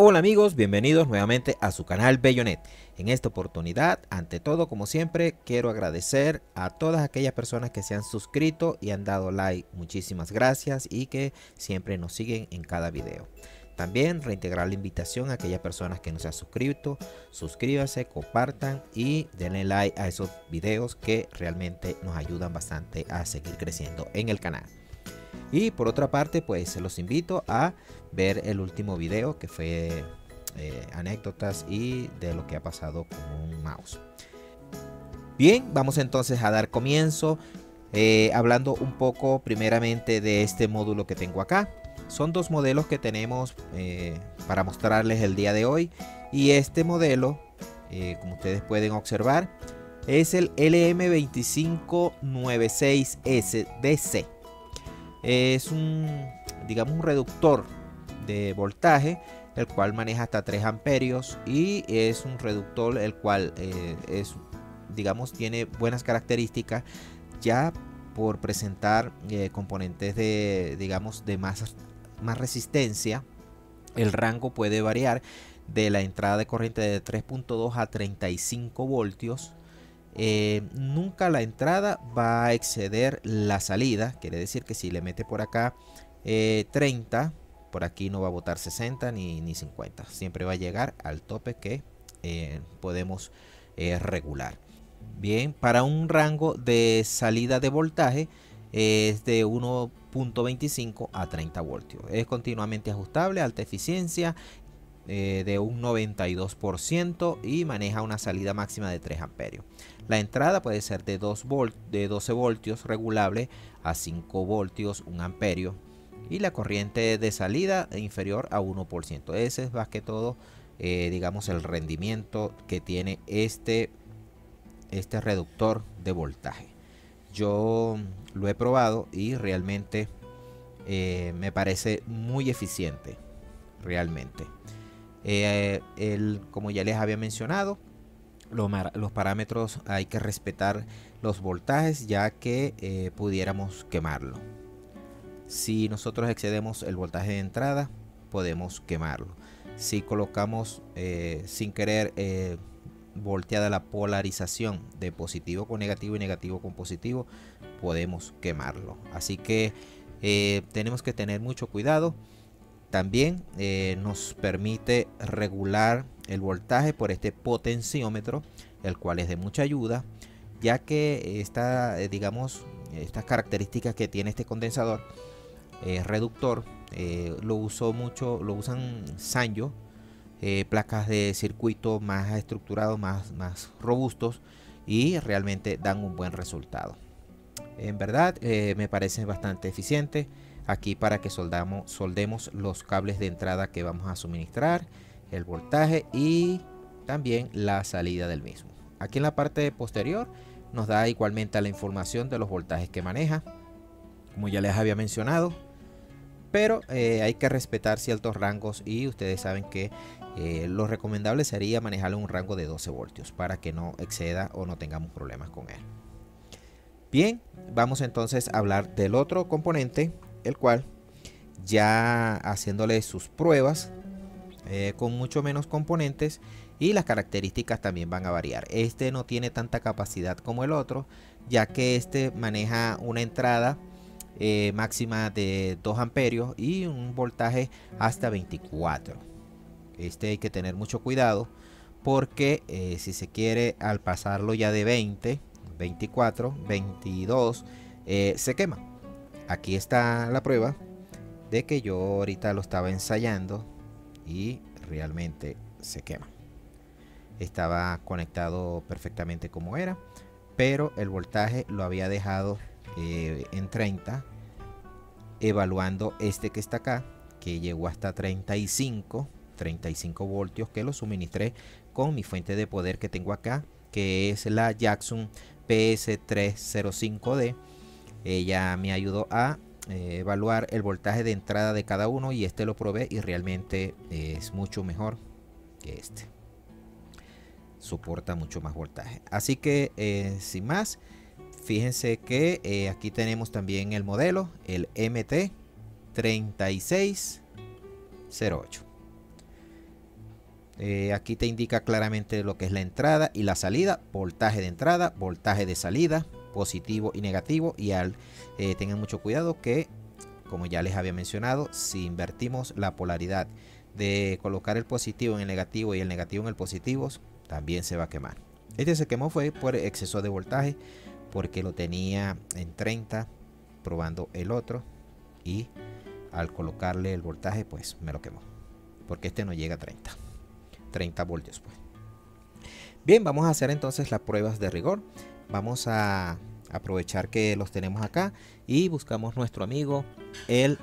Hola amigos, bienvenidos nuevamente a su canal Bellonet. En esta oportunidad, ante todo como siempre, quiero agradecer a todas aquellas personas que se han suscrito y han dado like. Muchísimas gracias y que siempre nos siguen en cada video. También reintegrar la invitación a aquellas personas que no se han suscrito, suscríbanse, compartan y denle like a esos videos que realmente nos ayudan bastante a seguir creciendo en el canal. Y por otra parte, pues los invito a ver el último video que fue anécdotas y de lo que ha pasado con un mouse. Bien, vamos entonces a dar comienzo hablando un poco primeramente de este módulo que tengo acá. Son dos modelos que tenemos para mostrarles el día de hoy. Y este modelo, como ustedes pueden observar, es el LM2596SDC. Es digamos un reductor de voltaje, el cual maneja hasta 3 amperios y es un reductor el cual digamos tiene buenas características ya por presentar componentes de digamos de más resistencia. El rango puede variar de la entrada de corriente de 3.2 a 35 voltios. Nunca la entrada va a exceder la salida, quiere decir que si le mete por acá 30, por aquí no va a botar 60 ni 50, siempre va a llegar al tope que podemos regular. Bien, para un rango de salida de voltaje es de 1.25 a 30 voltios, es continuamente ajustable, alta eficiencia de un 92% y maneja una salida máxima de 3 amperios. La entrada puede ser de 12 voltios regulable a 5 voltios 1 amperio y la corriente de salida inferior a 1%. Ese es más que todo digamos el rendimiento que tiene este reductor de voltaje. Yo lo he probado y realmente me parece muy eficiente realmente. Como ya les había mencionado, los parámetros hay que respetar los voltajes, ya que pudiéramos quemarlo. Si nosotros excedemos el voltaje de entrada, podemos quemarlo. Si colocamos sin querer volteada la polarización de positivo con negativo y negativo con positivo, podemos quemarlo. Así que tenemos que tener mucho cuidado. También nos permite regular el voltaje por este potenciómetro, el cual es de mucha ayuda, ya que digamos, estas características que tiene este condensador reductor lo usan Sanyo, placas de circuito más estructurados, más robustos, y realmente dan un buen resultado. En verdad me parece bastante eficiente. Aquí para que soldemos los cables de entrada que vamos a suministrar, el voltaje y también la salida del mismo. Aquí en la parte posterior nos da igualmente la información de los voltajes que maneja, como ya les había mencionado, pero hay que respetar ciertos rangos y ustedes saben que lo recomendable sería manejarlo en un rango de 12 voltios para que no exceda o no tengamos problemas con él. Bien, vamos entonces a hablar del otro componente, el cual ya haciéndole sus pruebas con mucho menos componentes y las características también van a variar. Este no tiene tanta capacidad como el otro, ya que este maneja una entrada máxima de 2 amperios y un voltaje hasta 24. Este hay que tener mucho cuidado porque si se quiere al pasarlo ya de 20, 24, 22 se quema. Aquí está la prueba de que yo ahorita lo estaba ensayando y realmente se quema. Estaba conectado perfectamente como era, pero el voltaje lo había dejado en 30, evaluando este que está acá, que llegó hasta 35 voltios, que lo suministré con mi fuente de poder que tengo acá, que es la Jackson PS305D. Ella me ayudó a evaluar el voltaje de entrada de cada uno y este lo probé y realmente es mucho mejor que este. Soporta mucho más voltaje. Así que sin más, fíjense que aquí tenemos también el modelo, el MT3608. Aquí te indica claramente lo que es la entrada y la salida, voltaje de entrada, voltaje de salida, positivo y negativo. Y tengan mucho cuidado que, como ya les había mencionado, si invertimos la polaridad de colocar el positivo en el negativo y el negativo en el positivo, también se va a quemar. Este se quemó fue por exceso de voltaje, porque lo tenía en 30 probando el otro, y al colocarle el voltaje pues me lo quemó, porque este no llega a 30 voltios pues. Bien, vamos a hacer entonces las pruebas de rigor. Vamos a aprovechar que los tenemos acá y buscamos nuestro amigo el...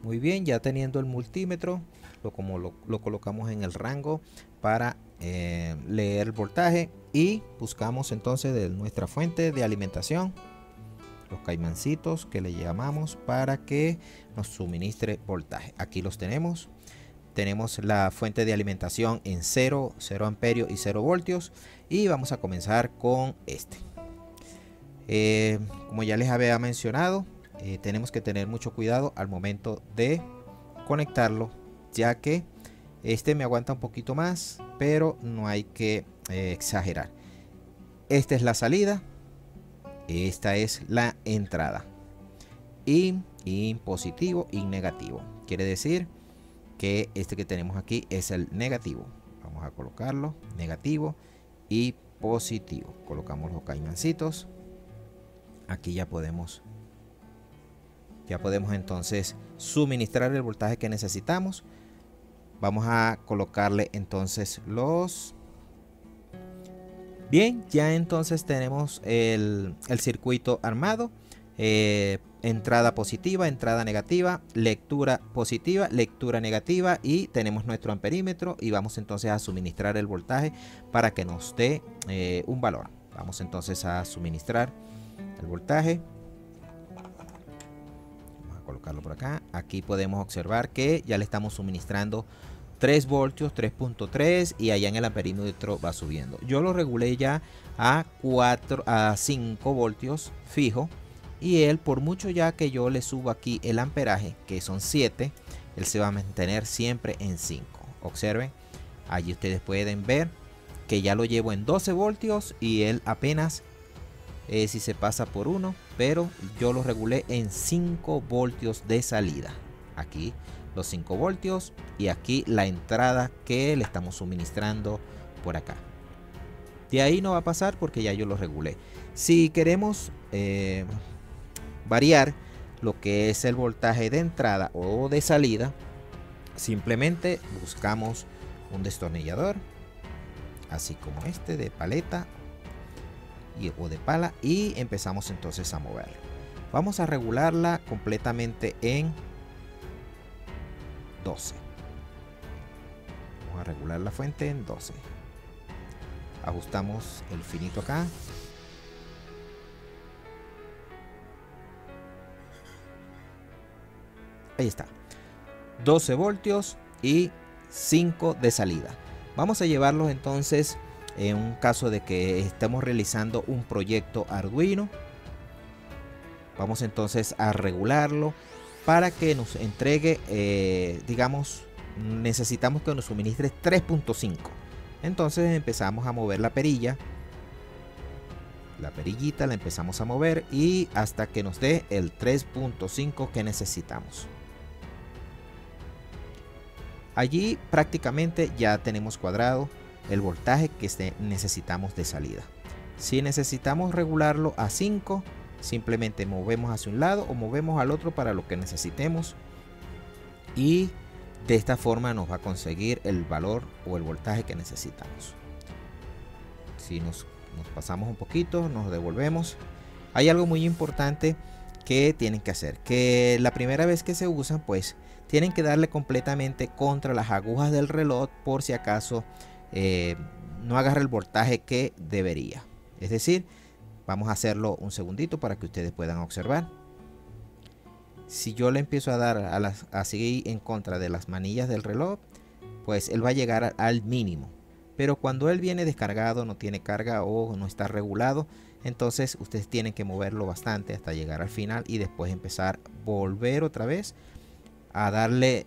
Muy bien, ya teniendo el multímetro, lo colocamos en el rango para leer el voltaje, y buscamos entonces de nuestra fuente de alimentación los caimancitos que le llamamos para que nos suministre voltaje. Aquí los tenemos. Tenemos la fuente de alimentación en 0 amperios y 0 voltios, y vamos a comenzar con este. Como ya les había mencionado, tenemos que tener mucho cuidado al momento de conectarlo, ya que este me aguanta un poquito más, pero no hay que exagerar. Esta es la salida, esta es la entrada. In positivo y negativo. Quiere decir que este que tenemos aquí es el negativo. Vamos a colocarlo, negativo y positivo. Colocamos los caimancitos. Aquí ya podemos entonces suministrar el voltaje que necesitamos. Vamos a colocarle entonces los... Bien, ya entonces tenemos el circuito armado. Entrada positiva, entrada negativa, lectura positiva, lectura negativa, y tenemos nuestro amperímetro, y vamos entonces a suministrar el voltaje para que nos dé un valor. Vamos entonces a suministrar el voltaje. Vamos a colocarlo por acá. Aquí podemos observar que ya le estamos suministrando 3 voltios, 3.3, y allá en el amperímetro va subiendo. Yo lo regulé ya a 5 voltios fijo, y él, por mucho ya que yo le subo aquí el amperaje, que son 7, él se va a mantener siempre en 5. Observen, allí ustedes pueden ver que ya lo llevo en 12 voltios y él apenas si se pasa por 1, pero yo lo regulé en 5 voltios de salida. Aquí los 5 voltios, y aquí la entrada que le estamos suministrando por acá. De ahí no va a pasar porque ya yo lo regulé. Si queremos variar lo que es el voltaje de entrada o de salida, simplemente buscamos un destornillador, así como este de paleta o de pala, y empezamos entonces a moverlo. Vamos a regularla completamente en 12. Vamos a regular la fuente en 12. Ajustamos el finito acá. Ahí está, 12 voltios y 5 de salida. Vamos a llevarlos entonces, en un caso de que estemos realizando un proyecto Arduino, vamos entonces a regularlo para que nos entregue, digamos, necesitamos que nos suministre 3.5. Entonces empezamos a mover la perilla. La perillita la empezamos a mover, y hasta que nos dé el 3.5 que necesitamos. Allí prácticamente ya tenemos cuadrado el voltaje que necesitamos de salida. Si necesitamos regularlo a 5, simplemente movemos hacia un lado o movemos al otro para lo que necesitemos, y de esta forma nos va a conseguir el valor o el voltaje que necesitamos. Si nos pasamos un poquito, nos devolvemos. Hay algo muy importante que tienen que hacer, que la primera vez que se usan, pues tienen que darle completamente contra las agujas del reloj, por si acaso no agarra el voltaje que debería. Es decir, vamos a hacerlo un segundito para que ustedes puedan observar. Si yo le empiezo a dar así en contra de las manillas del reloj, pues él va a llegar al mínimo. Pero cuando él viene descargado, no tiene carga o no está regulado, entonces ustedes tienen que moverlo bastante hasta llegar al final, y después empezar a volver otra vez a darle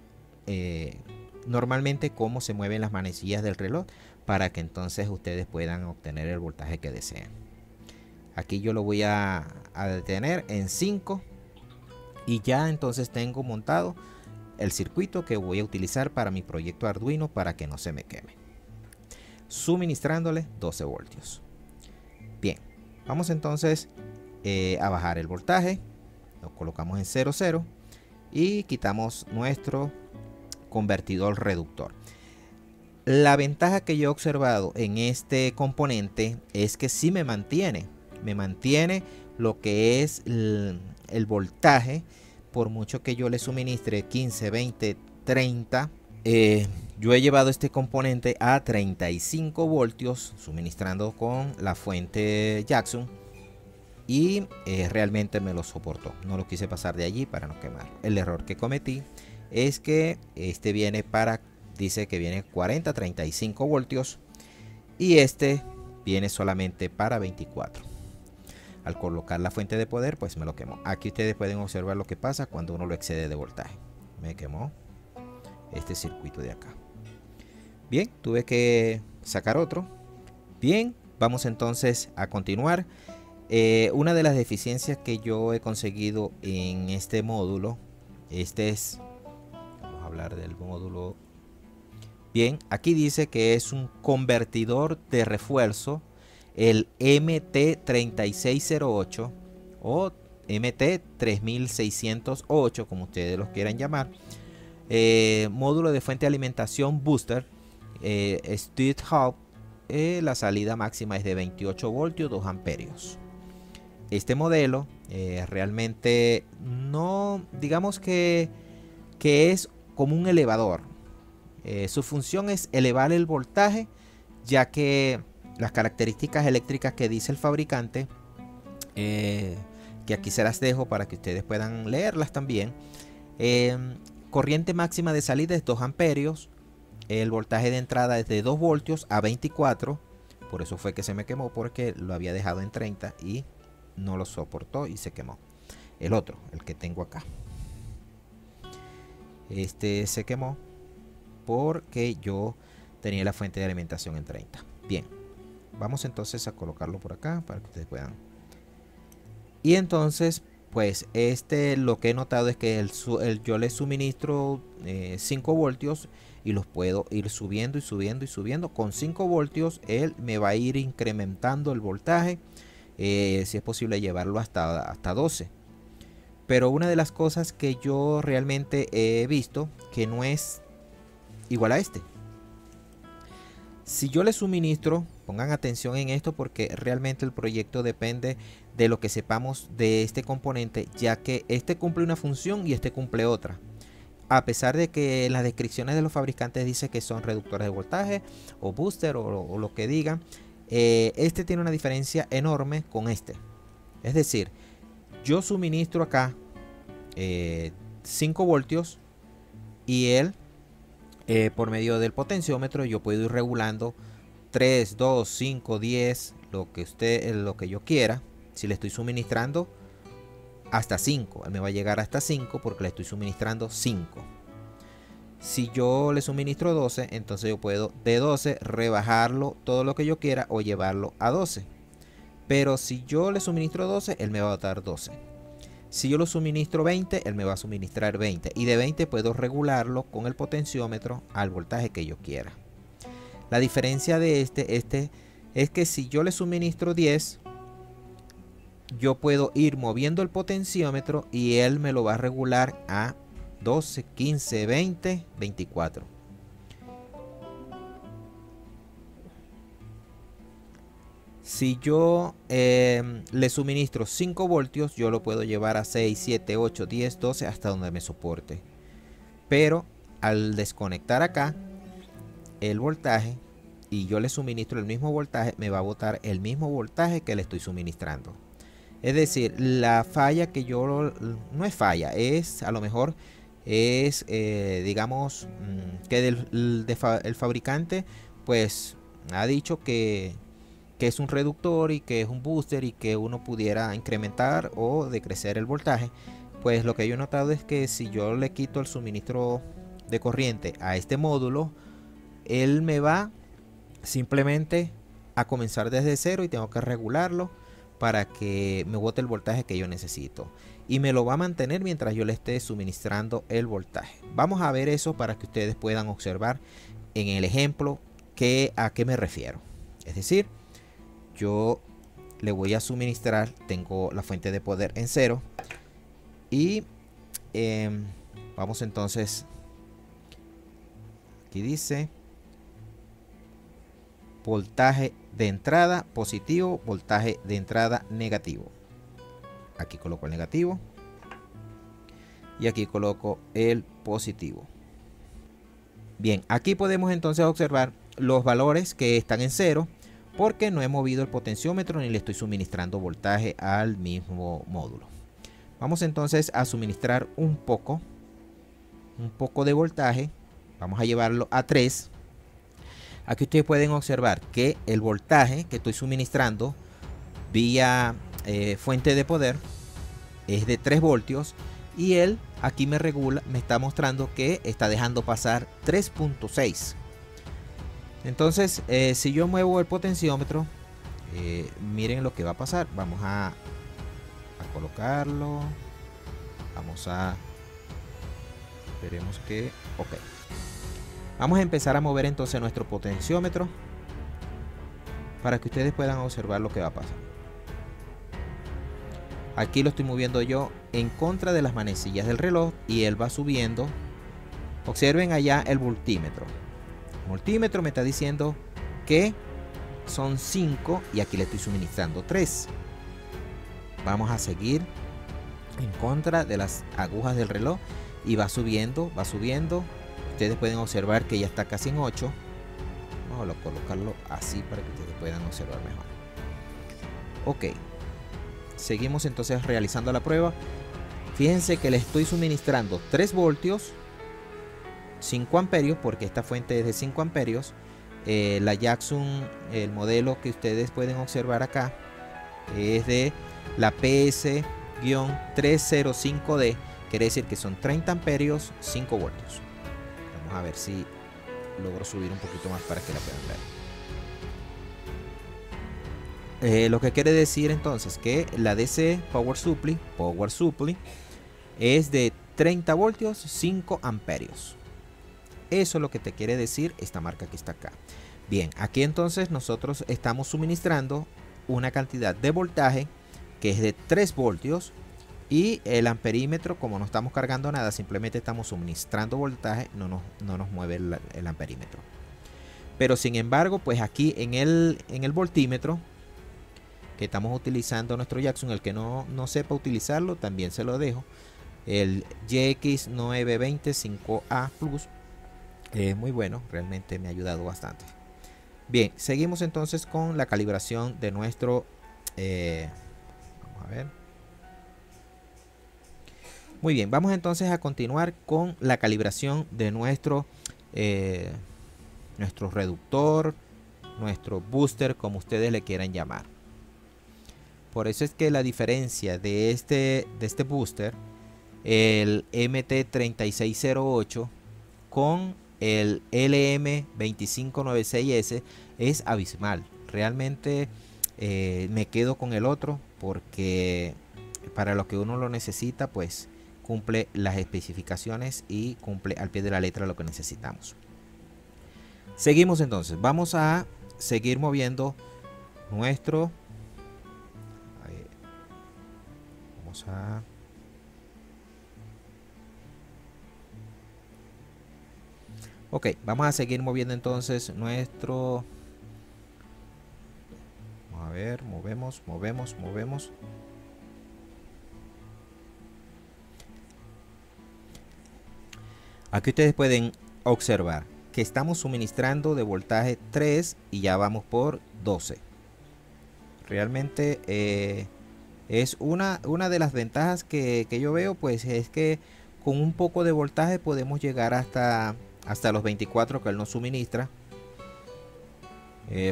normalmente cómo se mueven las manecillas del reloj para que entonces ustedes puedan obtener el voltaje que deseen. Aquí yo lo voy a detener en 5 y ya entonces tengo montado el circuito que voy a utilizar para mi proyecto Arduino para que no se me queme, suministrándole 12 voltios. Bien, vamos entonces a bajar el voltaje, lo colocamos en 0,0 y quitamos nuestro convertidor reductor. La ventaja que yo he observado en este componente es que sí me mantiene lo que es el voltaje, por mucho que yo le suministre 15, 20, 30. Yo he llevado este componente a 35 voltios suministrando con la fuente Jackson y realmente me lo soportó. No lo quise pasar de allí para no quemarlo. El error que cometí es que este dice que viene 40, 35 voltios y este viene solamente para 24. Al colocar la fuente de poder, pues me lo quemó. Aquí ustedes pueden observar lo que pasa cuando uno lo excede de voltaje. Me quemó este circuito de acá. Bien, tuve que sacar otro. Bien, vamos entonces a continuar. Una de las deficiencias que yo he conseguido en este módulo, vamos a hablar del módulo. Bien, aquí dice que es un convertidor de refuerzo, el MT3608 o MT3608, como ustedes los quieran llamar. Módulo de fuente de alimentación booster, State Hub. La salida máxima es de 28 voltios, 2 amperios. Este modelo realmente no, digamos que es como un elevador. Su función es elevar el voltaje, ya que las características eléctricas que dice el fabricante, que aquí se las dejo para que ustedes puedan leerlas también. Corriente máxima de salida es 2 amperios. El voltaje de entrada es de 2 voltios a 24. Por eso fue que se me quemó, porque lo había dejado en 30 y no lo soportó y se quemó. El otro, el que tengo acá, este se quemó porque yo tenía la fuente de alimentación en 30. Bien, vamos entonces a colocarlo por acá para que ustedes puedan. Y entonces, pues lo que he notado es que yo le suministro 5 voltios y los puedo ir subiendo y subiendo y subiendo. Con 5 voltios él me va a ir incrementando el voltaje, si es posible llevarlo hasta 12. Pero una de las cosas que yo realmente he visto que no es igual a este. Si yo le suministro, pongan atención en esto porque realmente el proyecto depende de lo que sepamos de este componente, ya que este cumple una función y este cumple otra. A pesar de que en las descripciones de los fabricantes dice que son reductores de voltaje o booster o lo que digan, este tiene una diferencia enorme con este. Es decir, yo suministro acá 5 voltios y él, por medio del potenciómetro, yo puedo ir regulando 3, 2, 5, 10, lo que yo quiera. Si le estoy suministrando hasta 5, él me va a llegar hasta 5 porque le estoy suministrando 5. Si yo le suministro 12, entonces yo puedo de 12 rebajarlo todo lo que yo quiera o llevarlo a 12. Pero si yo le suministro 12, él me va a dar 12. Si yo lo suministro 20, él me va a suministrar 20. Y de 20 puedo regularlo con el potenciómetro al voltaje que yo quiera. La diferencia de este es que si yo le suministro 10, yo puedo ir moviendo el potenciómetro y él me lo va a regular a 12, 15, 20, 24. Si yo le suministro 5 voltios, yo lo puedo llevar a 6, 7, 8, 10, 12, hasta donde me soporte. Pero al desconectar acá el voltaje y yo le suministro el mismo voltaje, me va a botar el mismo voltaje que le estoy suministrando. Es decir, la falla que yo, no es falla, es a lo mejor es digamos que el fabricante pues ha dicho que es un reductor y que es un booster y que uno pudiera incrementar o decrecer el voltaje. Pues lo que yo he notado es que si yo le quito el suministro de corriente a este módulo, él me va simplemente a comenzar desde cero y tengo que regularlo para que me bote el voltaje que yo necesito, y me lo va a mantener mientras yo le esté suministrando el voltaje. Vamos a ver eso para que ustedes puedan observar en el ejemplo a qué me refiero. Es decir, yo le voy a suministrar, tengo la fuente de poder en cero y vamos entonces, aquí dice voltaje de entrada positivo, voltaje de entrada negativo. Aquí coloco el negativo y aquí coloco el positivo. Bien, aquí podemos entonces observar los valores que están en cero, porque no he movido el potenciómetro ni le estoy suministrando voltaje al mismo módulo. Vamos entonces a suministrar un poco de voltaje. Vamos a llevarlo a 3. Aquí ustedes pueden observar que el voltaje que estoy suministrando vía fuente de poder es de 3 voltios, y él aquí me regula, me está mostrando que está dejando pasar 3.6. entonces si yo muevo el potenciómetro, miren lo que va a pasar. Vamos a colocarlo, vamos a, esperemos que, ok, vamos a empezar a mover entonces nuestro potenciómetro para que ustedes puedan observar lo que va a pasar. Aquí lo estoy moviendo yo en contra de las manecillas del reloj y él va subiendo. Observen allá el voltímetro. El voltímetro me está diciendo que son 5 y aquí le estoy suministrando 3. Vamos a seguir en contra de las agujas del reloj y va subiendo, va subiendo. Ustedes pueden observar que ya está casi en 8. Vamos a colocarlo así para que ustedes puedan observar mejor. Ok. Seguimos entonces realizando la prueba. Fíjense que le estoy suministrando 3 voltios, 5 amperios, porque esta fuente es de 5 amperios. La Jackson, el modelo que ustedes pueden observar acá, es de la PS-305D, quiere decir que son 30 amperios, 5 voltios. Vamos a ver si logro subir un poquito más para que la puedan ver. Lo que quiere decir entonces que la DC Power Supply es de 30 voltios, 5 amperios. Eso es lo que te quiere decir esta marca que está acá. Bien, aquí entonces nosotros estamos suministrando una cantidad de voltaje que es de 3 voltios, y el amperímetro, como no estamos cargando nada, simplemente estamos suministrando voltaje, no nos mueve el amperímetro. Pero sin embargo, pues aquí en el voltímetro que estamos utilizando nuestro Jackson, el que no sepa utilizarlo también se lo dejo, el JX920-5A Plus, es muy bueno, realmente me ha ayudado bastante. Bien, seguimos entonces con la calibración de nuestro vamos a ver. Muy bien, vamos entonces a continuar con la calibración de nuestro reductor, nuestro booster, como ustedes le quieran llamar. Por eso es que la diferencia de este booster, el MT3608 con el LM2596S, es abismal. Realmente me quedo con el otro porque para lo que uno lo necesita, pues cumple las especificaciones y cumple al pie de la letra lo que necesitamos. Seguimos entonces, vamos a seguir moviendo nuestro, vamos a, ok, vamos a seguir moviendo entonces nuestro, vamos a ver, movemos. Aquí ustedes pueden observar que estamos suministrando de voltaje 3 y ya vamos por 12. Realmente es una de las ventajas que yo veo, pues es que con un poco de voltaje podemos llegar hasta los 24 que él nos suministra.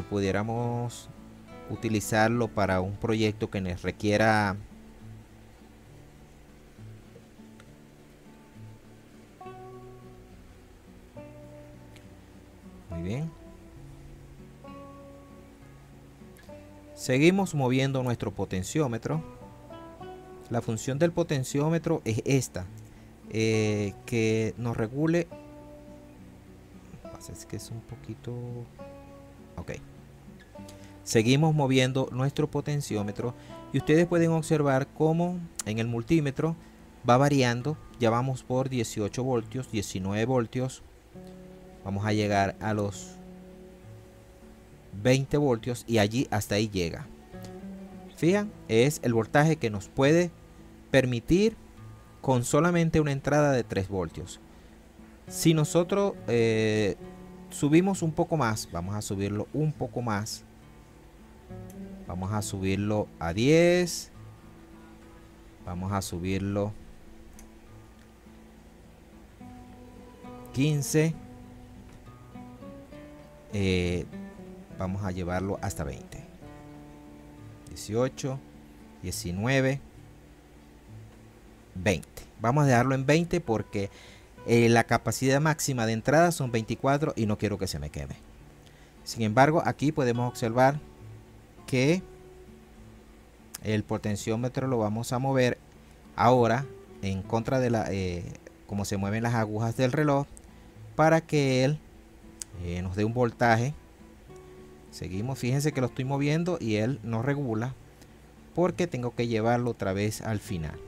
Pudiéramos utilizarlo para un proyecto que nos requiera Muy bien. Seguimos moviendo nuestro potenciómetro. La función del potenciómetro es esta, que nos regule. Es que es un poquito. Ok. Seguimos moviendo nuestro potenciómetro y ustedes pueden observar cómo en el multímetro va variando. Ya vamos por 18 voltios, 19 voltios. Vamos a llegar a los 20 voltios y allí hasta ahí llega. Fijan, es el voltaje que nos puede permitir con solamente una entrada de 3 voltios. Si nosotros subimos un poco más, vamos a subirlo un poco más. Vamos a subirlo a 10. Vamos a subirlo 15. Vamos a llevarlo hasta 20. 18, 19, 20. Vamos a dejarlo en 20 porque la capacidad máxima de entrada son 24 y no quiero que se me queme. Sin embargo, aquí podemos observar que el potenciómetro lo vamos a mover ahora en contra de la como se mueven las agujas del reloj, para que él nos dé un voltaje. Seguimos, fíjense que lo estoy moviendo y él no regula porque tengo que llevarlo otra vez al final.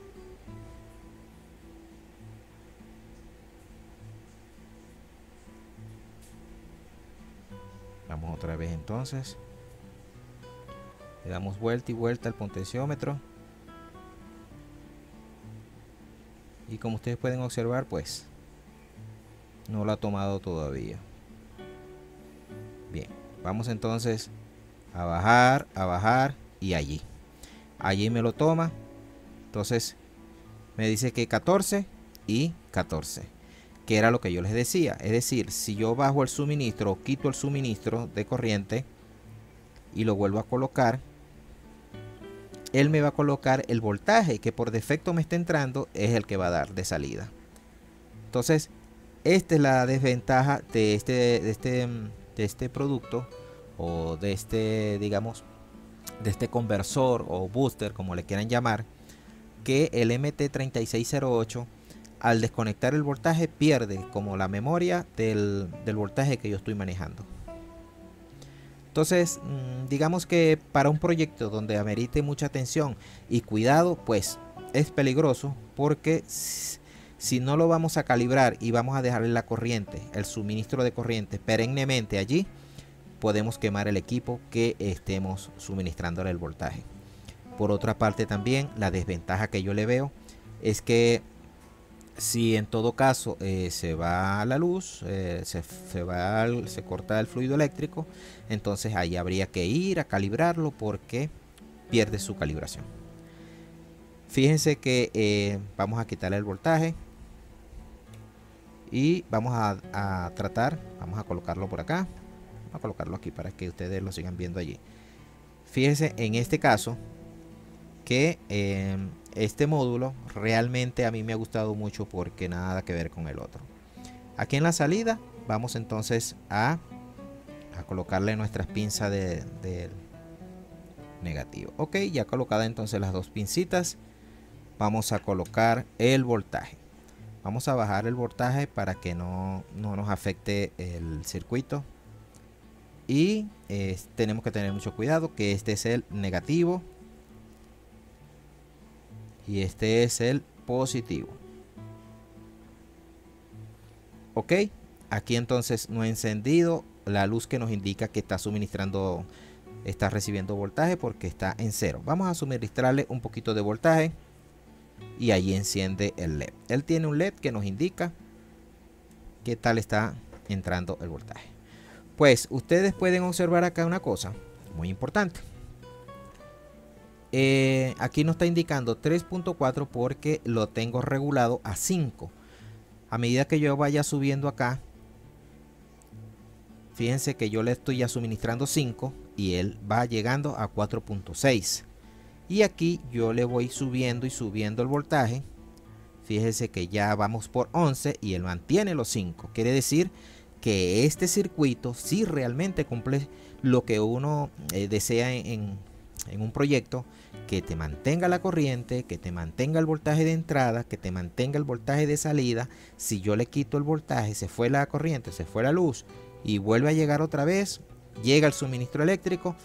Vamos otra vez entonces. Le damos vuelta y vuelta al potenciómetro. Y como ustedes pueden observar, pues no lo ha tomado todavía. Bien, vamos entonces a bajar y allí me lo toma. Entonces me dice que 14 y 14, que era lo que yo les decía. Es decir, si yo bajo el suministro, quito el suministro de corriente y lo vuelvo a colocar, él me va a colocar el voltaje que por defecto me está entrando, es el que va a dar de salida. Entonces esta es la desventaja de este producto, o de este, digamos, de este conversor o booster, como le quieran llamar, que el MT3608 al desconectar el voltaje pierde como la memoria del voltaje que yo estoy manejando. Entonces, digamos que para un proyecto donde amerite mucha atención y cuidado, pues es peligroso, porque si no lo vamos a calibrar y vamos a dejarle la corriente, el suministro de corriente perennemente allí, podemos quemar el equipo que estemos suministrándole el voltaje. Por otra parte, también la desventaja que yo le veo es que si en todo caso se va la luz, se corta el fluido eléctrico, entonces ahí habría que ir a calibrarlo porque pierde su calibración. Fíjense que vamos a quitarle el voltaje y vamos a tratar, vamos a colocarlo por acá, vamos a colocarlo aquí para que ustedes lo sigan viendo allí. Fíjense en este caso que este módulo realmente a mí me ha gustado mucho porque nada que ver con el otro. Aquí en la salida vamos entonces a colocarle nuestras pinzas de negativo. Ok, ya colocada entonces las dos pincitas, vamos a colocar el voltaje. Vamos a bajar el voltaje para que no nos afecte el circuito. Y tenemos que tener mucho cuidado que este es el negativo y este es el positivo. Ok, aquí entonces no he encendido la luz que nos indica que está suministrando, está recibiendo voltaje, porque está en 0. Vamos a suministrarle un poquito de voltaje y ahí enciende el LED. Él tiene un LED que nos indica qué tal está entrando el voltaje. Pues ustedes pueden observar acá una cosa muy importante. Aquí nos está indicando 3.4 porque lo tengo regulado a 5. A medida que yo vaya subiendo acá, fíjense que yo le estoy ya suministrando 5 y él va llegando a 4.6. Y aquí yo le voy subiendo y subiendo el voltaje. Fíjense que ya vamos por 11 y él mantiene los 5. Quiere decir que este circuito sí realmente cumple lo que uno desea en un proyecto, que te mantenga la corriente, que te mantenga el voltaje de entrada, que te mantenga el voltaje de salida. Si yo le quito el voltaje, se fue la corriente, se fue la luz y vuelve a llegar otra vez, llega el suministro eléctrico,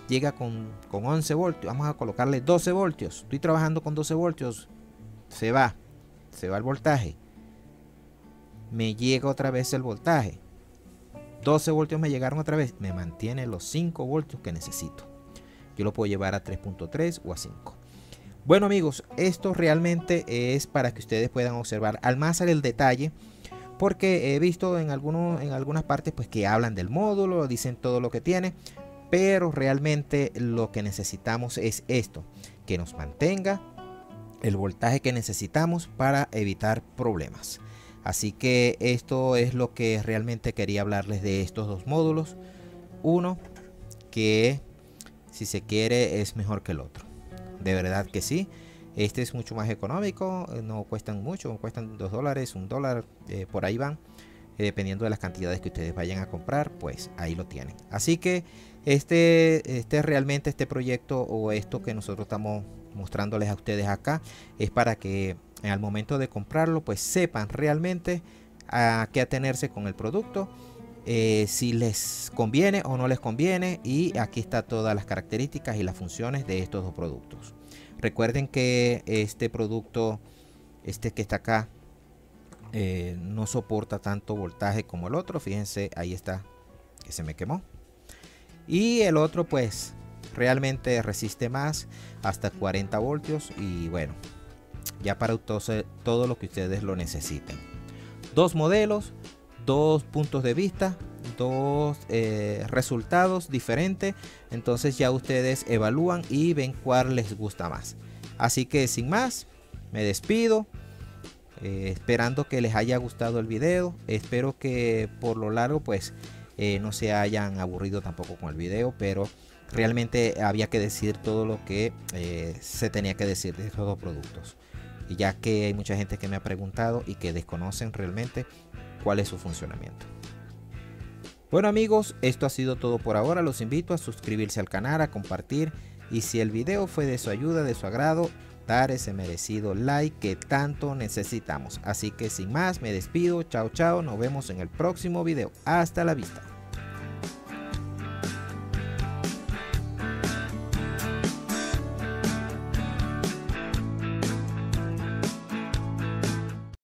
llega con 11 voltios, vamos a colocarle 12 voltios, estoy trabajando con 12 voltios, se va el voltaje, me llega otra vez el voltaje, 12 voltios me llegaron otra vez, me mantiene los 5 voltios que necesito. Yo lo puedo llevar a 3.3 o a 5. Bueno amigos, esto realmente es para que ustedes puedan observar al más el detalle, porque he visto en algunas partes pues que hablan del módulo, dicen todo lo que tiene, pero realmente lo que necesitamos es esto, que nos mantenga el voltaje que necesitamos para evitar problemas. Así que esto es lo que realmente quería hablarles de estos dos módulos. Uno que, si se quiere, es mejor que el otro. De verdad que sí. Este es mucho más económico, no cuestan mucho, cuestan $2, $1, por ahí van. Dependiendo de las cantidades que ustedes vayan a comprar, pues ahí lo tienen. Así que realmente este proyecto o esto que nosotros estamos mostrándoles a ustedes acá es para que al momento de comprarlo pues sepan realmente a qué atenerse con el producto, si les conviene o no les conviene, y aquí está todas las características y las funciones de estos dos productos. Recuerden que este producto, que está acá, no soporta tanto voltaje como el otro. Fíjense, ahí está, que se me quemó. Y el otro pues realmente resiste más, hasta 40 voltios. Y bueno, ya para todo lo que ustedes lo necesiten. Dos modelos, dos puntos de vista, dos resultados diferentes. Entonces ya ustedes evalúan y ven cuál les gusta más. Así que sin más, me despido. Esperando que les haya gustado el video. Espero que por lo largo pues no se hayan aburrido tampoco con el video, pero realmente había que decir todo lo que se tenía que decir de estos dos productos, y ya que hay mucha gente que me ha preguntado y que desconocen realmente cuál es su funcionamiento. Bueno amigos, esto ha sido todo por ahora. Los invito a suscribirse al canal, a compartir, y si el video fue de su ayuda, de su agrado, dar ese merecido like que tanto necesitamos. Así que sin más, me despido. Chao, chao. Nos vemos en el próximo video. Hasta la vista.